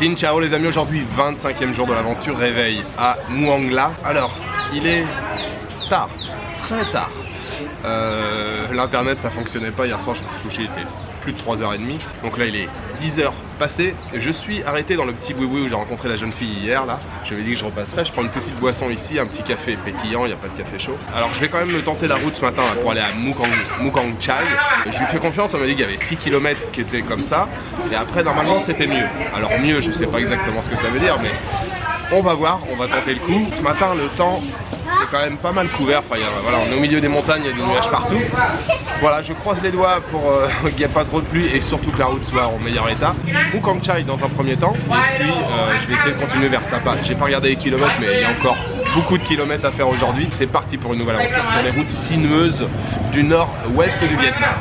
Xin ciao les amis, aujourd'hui 25e jour de l'aventure, réveil à Muang La. Alors, il est tard, très tard. L'internet ça fonctionnait pas hier soir, je me suis couché, il était plus de 3h30. Donc là il est 10h passé. Je suis arrêté dans le petit boui-boui où j'ai rencontré la jeune fille hier là. Je lui ai dit que je repasserai, je prends une petite boisson ici, un petit café pétillant, il n'y a pas de café chaud. Alors je vais quand même me tenter la route ce matin là, pour aller à Mukang Chai. Je lui fais confiance, on m'a dit qu'il y avait 6 km qui étaient comme ça. Et après normalement c'était mieux. Alors mieux, je sais pas exactement ce que ça veut dire, mais on va voir, on va tenter le coup. Ce matin le temps c'est quand même pas mal couvert, enfin, voilà, on est au milieu des montagnes, il y a des nuages partout. Voilà, je croise les doigts pour qu'il n'y ait pas trop de pluie et surtout que la route soit en meilleur état. Mukang Chai dans un premier temps, et puis je vais essayer de continuer vers Sapa. J'ai pas regardé les kilomètres, mais il y a encore beaucoup de kilomètres à faire aujourd'hui. C'est parti pour une nouvelle aventure sur les routes sinueuses du nord-ouest du Vietnam.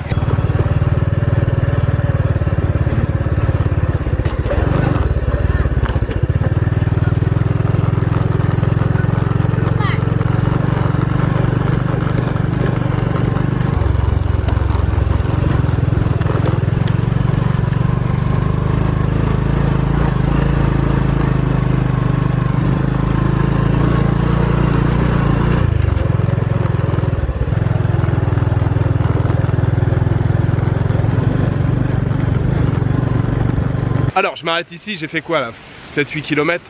Alors je m'arrête ici, j'ai fait quoi là, 7-8 km.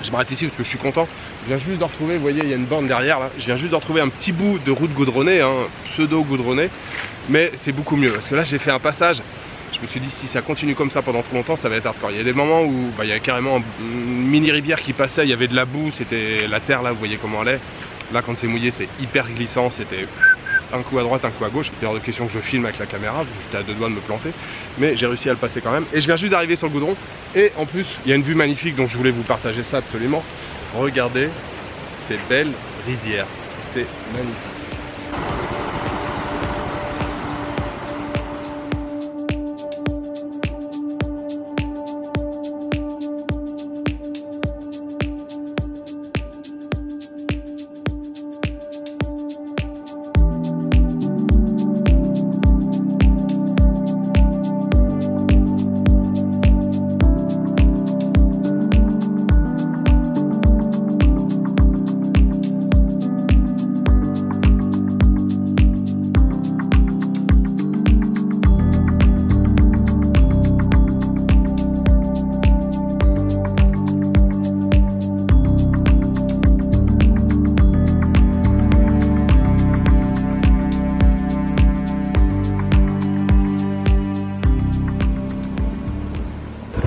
Je m'arrête ici parce que je suis content. Je viens juste de retrouver, vous voyez il y a une borne derrière là. Je viens juste de retrouver un petit bout de route goudronnée, hein, pseudo goudronnée. Mais c'est beaucoup mieux parce que là j'ai fait un passage. Je me suis dit si ça continue comme ça pendant trop longtemps ça va être hardcore. Il y a des moments où il y a carrément une mini rivière qui passait, il y avait de la boue, c'était la terre là, vous voyez comment elle est. Là quand c'est mouillé c'est hyper glissant, c'était un coup à droite, un coup à gauche. C'était hors de question que je filme avec la caméra, j'étais à deux doigts de me planter. Mais j'ai réussi à le passer quand même. Et je viens juste d'arriver sur le goudron. Et en plus, il y a une vue magnifique, donc je voulais vous partager ça absolument. Regardez ces belles rizières. C'est magnifique.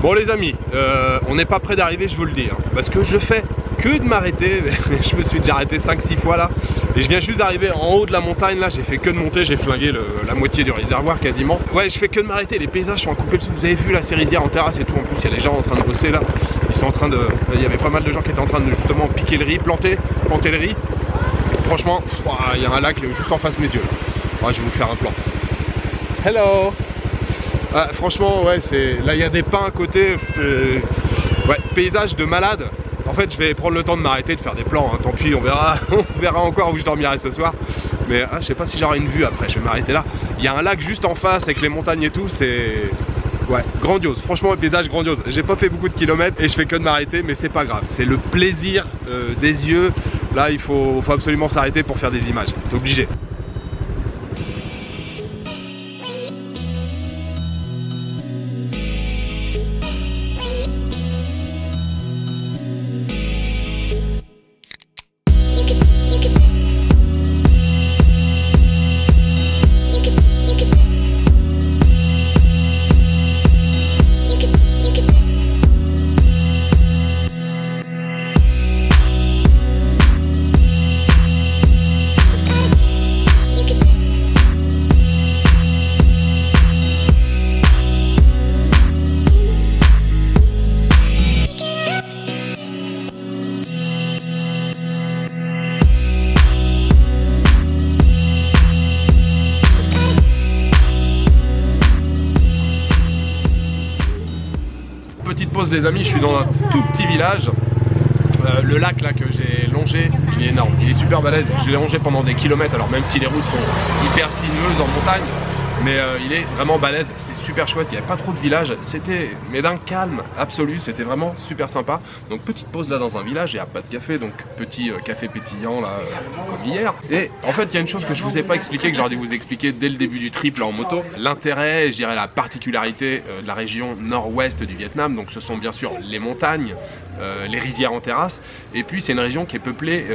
Bon les amis, on n'est pas près d'arriver, je vous le dis, hein, parce que je fais que de m'arrêter. Je me suis déjà arrêté 5-6 fois là, et je viens juste d'arriver en haut de la montagne là, j'ai fait que de monter, j'ai flingué la moitié du réservoir quasiment. Ouais, je fais que de m'arrêter, les paysages sont à couper le souffle. Vous avez vu là ces rizières en terrasse et tout, en plus il y a des gens en train de bosser là, ils sont en train de... Il y avait pas mal de gens qui étaient en train de justement piquer le riz, planter le riz. Franchement, il y a un lac juste en face de mes yeux là. Ouais, je vais vous faire un plan. Hello. Ah, franchement ouais, là il y a des pins à côté, ouais, paysage de malade. En fait je vais prendre le temps de m'arrêter, de faire des plans, hein. Tant pis, on verra encore où je dormirai ce soir. Mais je sais pas si j'aurai une vue après, je vais m'arrêter là. Il y a un lac juste en face avec les montagnes et tout, c'est... Ouais, grandiose, franchement un paysage grandiose. J'ai pas fait beaucoup de kilomètres et je fais que de m'arrêter, mais c'est pas grave. C'est le plaisir des yeux. Là il faut absolument s'arrêter pour faire des images, c'est obligé. Petite pause les amis, je suis dans un tout petit village. Le lac là que j'ai longé, il est énorme, il est super balèze. Je l'ai longé pendant des kilomètres, alors même si les routes sont hyper sinueuses en montagne, Mais il est vraiment balèze, c'était super chouette, il n'y avait pas trop de villages, c'était mais d'un calme absolu, c'était vraiment super sympa. Donc petite pause là dans un village, il n'y a pas de café, donc petit café pétillant là comme hier. Et en fait il y a une chose que je vous ai pas expliqué, que j'aurais dû vous expliquer dès le début du trip là en moto. L'intérêt, je dirais la particularité de la région nord-ouest du Vietnam, donc ce sont bien sûr les montagnes, les rizières en terrasse, et puis c'est une région qui est peuplée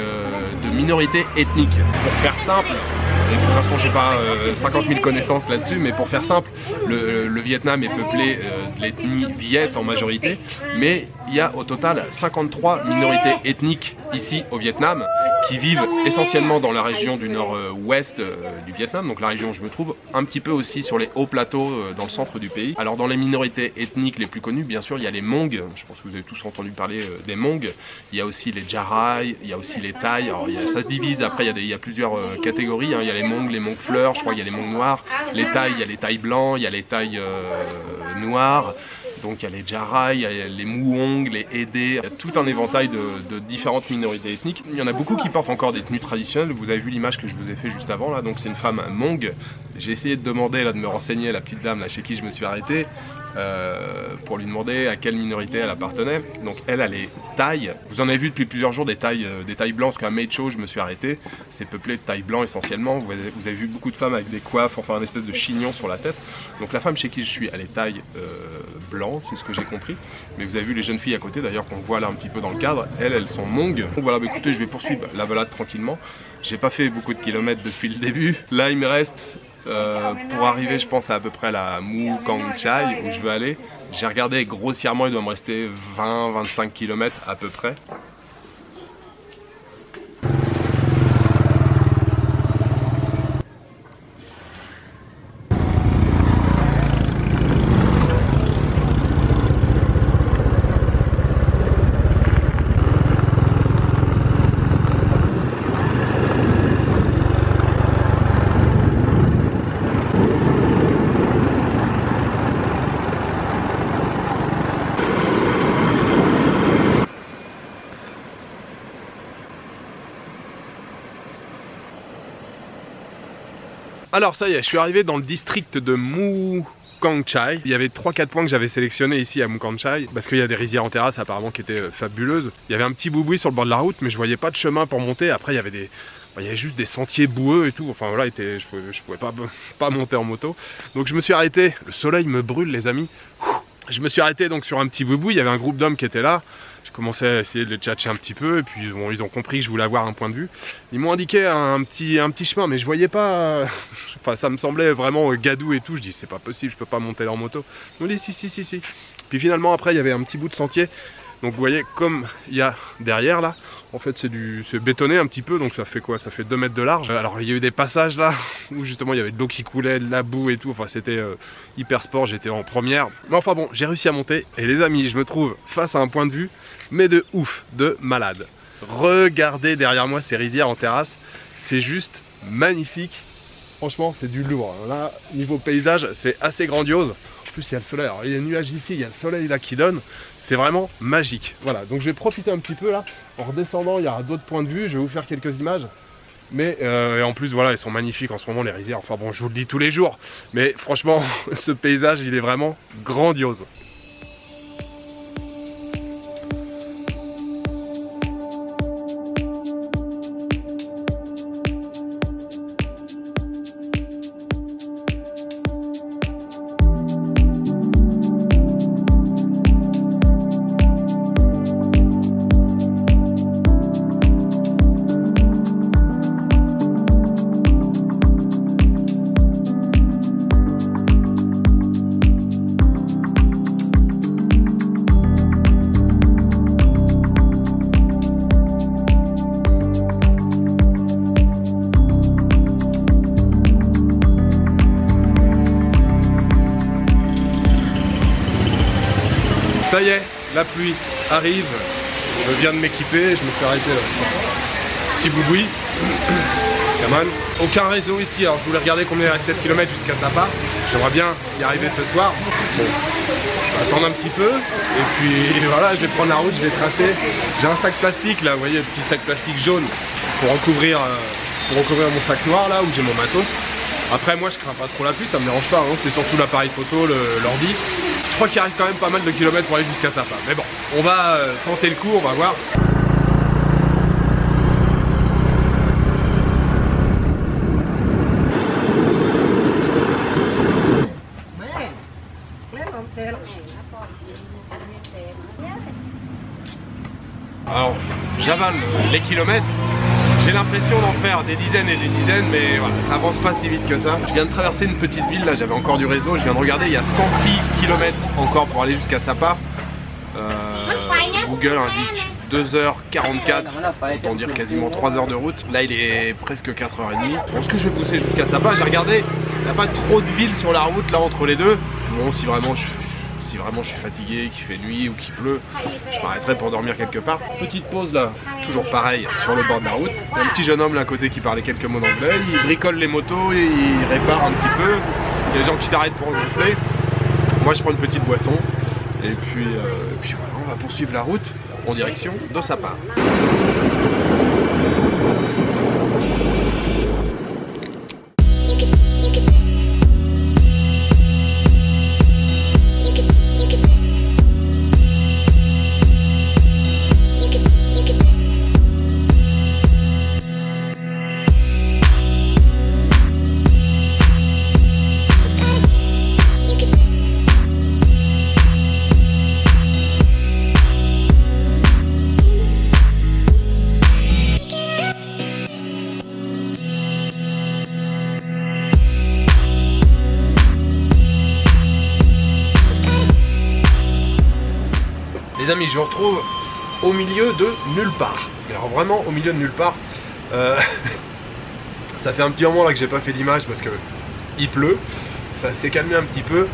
de minorités ethniques. Pour faire simple, et de toute façon je n'ai pas 50 000 connaissances là-dessus, mais pour faire simple, le Vietnam est peuplé de l'ethnie Viet en majorité, mais il y a au total 53 minorités ethniques ici au Vietnam qui vivent essentiellement dans la région du nord-ouest du Vietnam, donc la région où je me trouve, un petit peu aussi sur les hauts plateaux dans le centre du pays. Alors dans les minorités ethniques les plus connues, bien sûr, il y a les Hmong, je pense que vous avez tous entendu parler des Hmong, il y a aussi les Jarai, il y a aussi les Thaï, alors ça se divise, après il y a plusieurs catégories, hein. Il y a les Hmong fleurs, je crois qu'il y a les Hmong noirs, les Thaï, il y a les Thaï blancs, il y a les Thaï noirs. Donc il y a les Jarai, il y a les Muong, les Ede, il y a tout un éventail de différentes minorités ethniques. Il y en a beaucoup qui portent encore des tenues traditionnelles, vous avez vu l'image que je vous ai fait juste avant là, donc c'est une femme Hmong. J'ai essayé de demander, là, de me renseigner, la petite dame là, chez qui je me suis arrêté, pour lui demander à quelle minorité elle appartenait. Donc elle est Thaï. Vous en avez vu depuis plusieurs jours des Thaï blancs, parce qu'à Mae Cho je me suis arrêté, c'est peuplé de Thaï blancs essentiellement. Vous avez vu beaucoup de femmes avec des coiffes, enfin une espèce de chignon sur la tête. Donc la femme chez qui je suis, elle est Thaï blanc, c'est ce que j'ai compris. Mais vous avez vu les jeunes filles à côté d'ailleurs qu'on voit là un petit peu dans le cadre, elles sont Hmong. Donc voilà, bah, écoutez, je vais poursuivre la balade tranquillement. J'ai pas fait beaucoup de kilomètres depuis le début. Là il me reste pour arriver, je pense, à peu près à la Mu Kang Chai où je veux aller. J'ai regardé grossièrement, il doit me rester 20-25 km à peu près. Alors ça y est, je suis arrivé dans le district de Mu Kang Chai. Il y avait 3-4 points que j'avais sélectionnés ici à Mu Kang Chai, parce qu'il y a des rizières en terrasse apparemment qui étaient fabuleuses. Il y avait un petit boui-boui sur le bord de la route, mais je voyais pas de chemin pour monter. Après il y avait il y avait juste des sentiers boueux et tout. Enfin voilà, je pouvais pas monter en moto. Donc je me suis arrêté. Le soleil me brûle les amis. Je me suis arrêté donc sur un petit boui-boui. Il y avait un groupe d'hommes qui était là. Je commençais à essayer de les tchatcher un petit peu, et puis bon, ils ont compris que je voulais avoir un point de vue. Ils m'ont indiqué un petit chemin, mais je voyais pas. Enfin, ça me semblait vraiment gadou et tout. Je dis c'est pas possible, je peux pas monter leur moto. Ils m'ont dit si. Puis finalement après il y avait un petit bout de sentier. Donc vous voyez comme il y a derrière là, en fait c'est bétonné un petit peu, donc ça fait quoi? Ça fait 2 mètres de large. Alors il y a eu des passages là où justement il y avait de l'eau qui coulait, de la boue et tout. Enfin c'était hyper sport, j'étais en première. Mais enfin bon, j'ai réussi à monter. Et les amis, je me trouve face à un point de vue, mais de ouf, de malade. Regardez derrière moi ces rizières en terrasse, c'est juste magnifique. Franchement c'est du lourd. Là niveau paysage c'est assez grandiose. En plus il y a le soleil, alors il y a les nuages ici, il y a le soleil là qui donne. C'est vraiment magique. Voilà, donc je vais profiter un petit peu là. En redescendant, il y aura d'autres points de vue. Je vais vous faire quelques images. Mais et en plus, voilà, ils sont magnifiques en ce moment, les rizières. Enfin bon, je vous le dis tous les jours. Mais franchement, ce paysage, il est vraiment grandiose. Ça y est, la pluie arrive, je viens de m'équiper, je me suis arrêté là. Petit bouboui, Kaman. Aucun réseau ici, alors je voulais regarder combien il restait de kilomètres jusqu'à Sapa. J'aimerais bien y arriver ce soir. Bon, je vais attendre un petit peu, et puis voilà, je vais prendre la route, je vais tracer. J'ai un sac plastique là, vous voyez, le petit sac plastique jaune pour recouvrir mon sac noir là, où j'ai mon matos. Après moi je crains pas trop la pluie, ça me dérange pas, hein. C'est surtout l'appareil photo, l'ordi. Je crois qu'il reste quand même pas mal de kilomètres pour aller jusqu'à Sapa. Mais bon, on va tenter le coup, on va voir. Alors, j'avale les kilomètres. J'ai l'impression d'en faire des dizaines et des dizaines, mais voilà, ça avance pas si vite que ça. Je viens de traverser une petite ville, là j'avais encore du réseau, je viens de regarder, il y a 106 km encore pour aller jusqu'à Sapa. Google indique 2h44, autant dire quasiment 3 heures de route. Là il est presque 4h30. Bon, ce que je vais pousser jusqu'à Sapa, j'ai regardé, il n'y a pas trop de villes sur la route là entre les deux. Bon, si vraiment je suis fatigué, qu'il fait nuit ou qu'il pleut, je m'arrêterai pour dormir quelque part. Petite pause là, toujours pareil, sur le bord de la route. Il y a un petit jeune homme là à côté qui parlait quelques mots d'anglais, il bricole les motos, et il répare un petit peu. Il y a des gens qui s'arrêtent pour gonfler. Moi je prends une petite boisson et puis voilà, on va poursuivre la route en direction de Sapa. Les amis, je vous retrouve au milieu de nulle part. Alors vraiment au milieu de nulle part. Ça fait un petit moment là que j'ai pas fait d'image parce que il pleut. Ça s'est calmé un petit peu.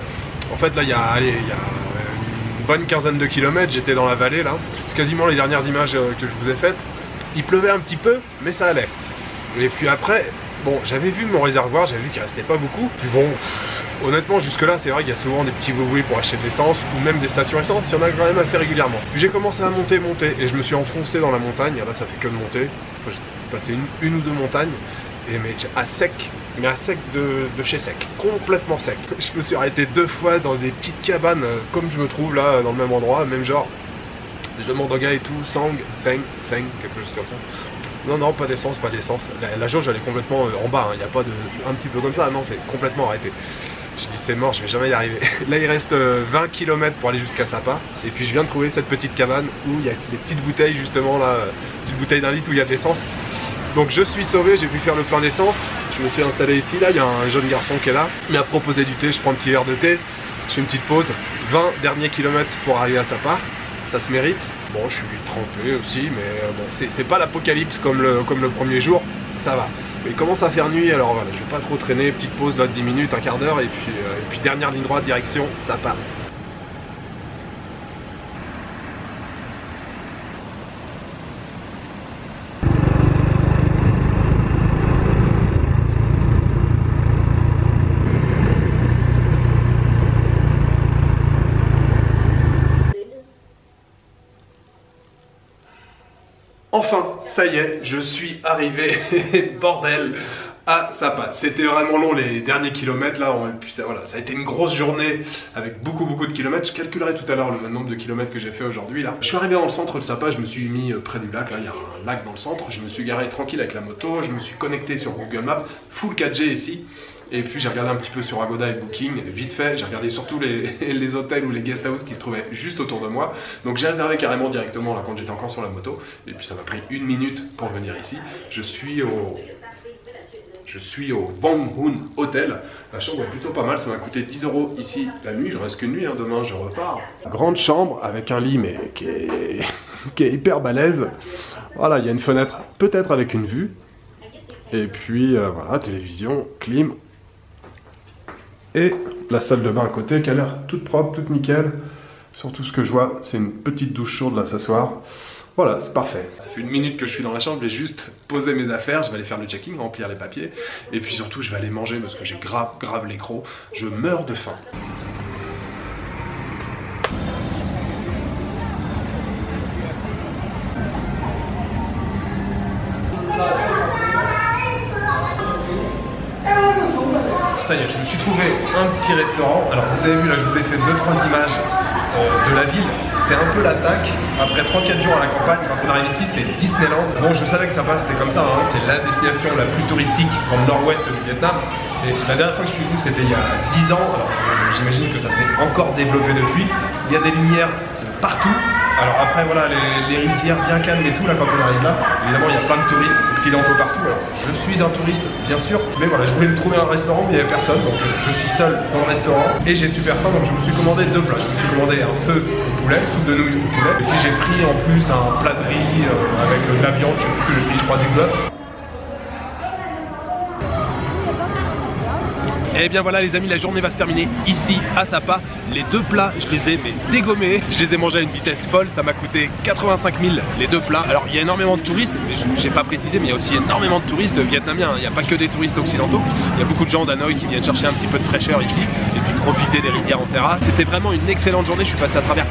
En fait là il y a une bonne quinzaine de kilomètres, j'étais dans la vallée là. C'est quasiment les dernières images que je vous ai faites. Il pleuvait un petit peu, mais ça allait. Et puis après, bon, j'avais vu mon réservoir, j'avais vu qu'il restait pas beaucoup. Puis bon, honnêtement, jusque-là, c'est vrai qu'il y a souvent des petits bruits pour acheter de l'essence ou même des stations essence, il y en a quand même assez régulièrement. Puis j'ai commencé à monter et je me suis enfoncé dans la montagne. Là, ça fait que de monter. J'ai passé une ou deux montagnes, mais à sec, mais à sec de chez sec, complètement sec. Je me suis arrêté 2 fois dans des petites cabanes, comme je me trouve là, dans le même endroit, même genre. Je demande au gars et tout, Sang, quelque chose comme ça. Non, non, pas d'essence, pas d'essence. La jauge, elle est complètement en bas, il n'y a pas de. Un petit peu comme ça, non, fait complètement arrêté. J'ai dit c'est mort, je vais jamais y arriver. Là il reste 20 km pour aller jusqu'à Sapa. Et puis je viens de trouver cette petite cabane où il y a des petites bouteilles justement là, petites bouteilles d'1 litre où il y a de l'essence. Donc je suis sauvé, j'ai pu faire le plein d'essence. Je me suis installé ici, là il y a un jeune garçon qui est là. Il m'a proposé du thé, je prends un petit verre de thé. Je fais une petite pause. 20 derniers kilomètres pour arriver à Sapa. Ça se mérite. Bon, je suis trempé aussi, mais bon, c'est pas l'apocalypse comme le premier jour, ça va. Mais il commence à faire nuit, alors voilà, je vais pas trop traîner, petite pause là de 10 minutes, un quart d'heure, et puis dernière ligne droite, direction Sapa. Enfin, ça y est, je suis arrivé, bordel, à Sapa. C'était vraiment long les derniers kilomètres là, voilà, ça a été une grosse journée avec beaucoup de kilomètres. Je calculerai tout à l'heure le nombre de kilomètres que j'ai fait aujourd'hui là. Je suis arrivé dans le centre de Sapa, je me suis mis près du lac, là il y a un lac dans le centre, je me suis garé tranquille avec la moto, je me suis connecté sur Google Maps, full 4G ici. Et puis j'ai regardé un petit peu sur Agoda et Booking, vite fait, j'ai regardé surtout les hôtels ou les guest houses qui se trouvaient juste autour de moi. Donc j'ai réservé carrément directement là quand j'étais encore sur la moto. Et puis ça m'a pris 1 minute pour venir ici. Je suis au Wang Hun Hotel. La chambre est plutôt pas mal, ça m'a coûté 10 € ici la nuit. Je reste qu'une nuit, hein. Demain je repars. Grande chambre avec un lit mais qui est hyper balèze. Voilà, il y a une fenêtre peut-être avec une vue. Et puis voilà, télévision, clim. Et la salle de bain à côté qui a l'air toute propre, toute nickel. Surtout ce que je vois, c'est une petite douche chaude là ce soir. Voilà, c'est parfait. Ça fait 1 minute que je suis dans la chambre, je vais juste poser mes affaires, je vais aller faire le checking, remplir les papiers. Et puis surtout, je vais aller manger parce que j'ai grave les crocs. Je meurs de faim. ça y est, je me suis trouvé un petit restaurant. Alors vous avez vu là, je vous ai fait 2-3 images de la ville. C'est un peu l'attaque. Après 3-4 jours à la campagne, quand on arrive ici, c'est Disneyland. Bon, je savais que ça passe, c'était comme ça, hein. C'est la destination la plus touristique dans le nord-ouest du Vietnam. Et la dernière fois que je suis venu, c'était il y a 10 ans. Alors j'imagine que ça s'est encore développé depuis. Il y a des lumières partout. Alors après voilà, les rizières bien calmes et tout là quand on arrive là, évidemment il y a plein de touristes occidentaux partout. Alors je suis un touriste bien sûr, mais voilà, je voulais me trouver un restaurant mais il n'y avait personne, donc je suis seul dans le restaurant et j'ai super faim, donc je me suis commandé 2 plats. Je me suis commandé un feu au poulet, soupe de nouilles au poulet, et puis j'ai pris en plus un plat de riz avec de la viande, je sais plus le prix, je crois du bœuf. Et bien voilà les amis, la journée va se terminer ici à Sapa. Les 2 plats, je les ai dégommés. Je les ai mangés à une vitesse folle. Ça m'a coûté 85 000 les 2 plats. Alors il y a énormément de touristes, mais je n'ai pas précisé, mais il y a aussi énormément de touristes vietnamiens. Il n'y a pas que des touristes occidentaux. Il y a beaucoup de gens d'Hanoï qui viennent chercher un petit peu de fraîcheur ici et puis profiter des rizières en terrasse. C'était vraiment une excellente journée. Je suis passé à travers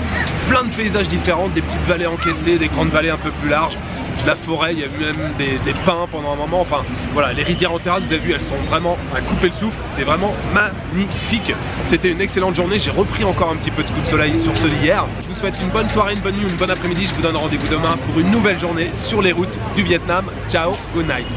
plein de paysages différents, des petites vallées encaissées, des grandes vallées un peu plus larges. La forêt, il y a même des pins pendant un moment, enfin voilà, les rizières en terrasse, vous avez vu, elles sont vraiment à couper le souffle, c'est vraiment magnifique. C'était une excellente journée, j'ai repris encore un petit peu de coup de soleil sur ceux d'hier. Je vous souhaite une bonne soirée, une bonne nuit, une bonne après-midi, je vous donne rendez-vous demain pour une nouvelle journée sur les routes du Vietnam. Ciao, good night.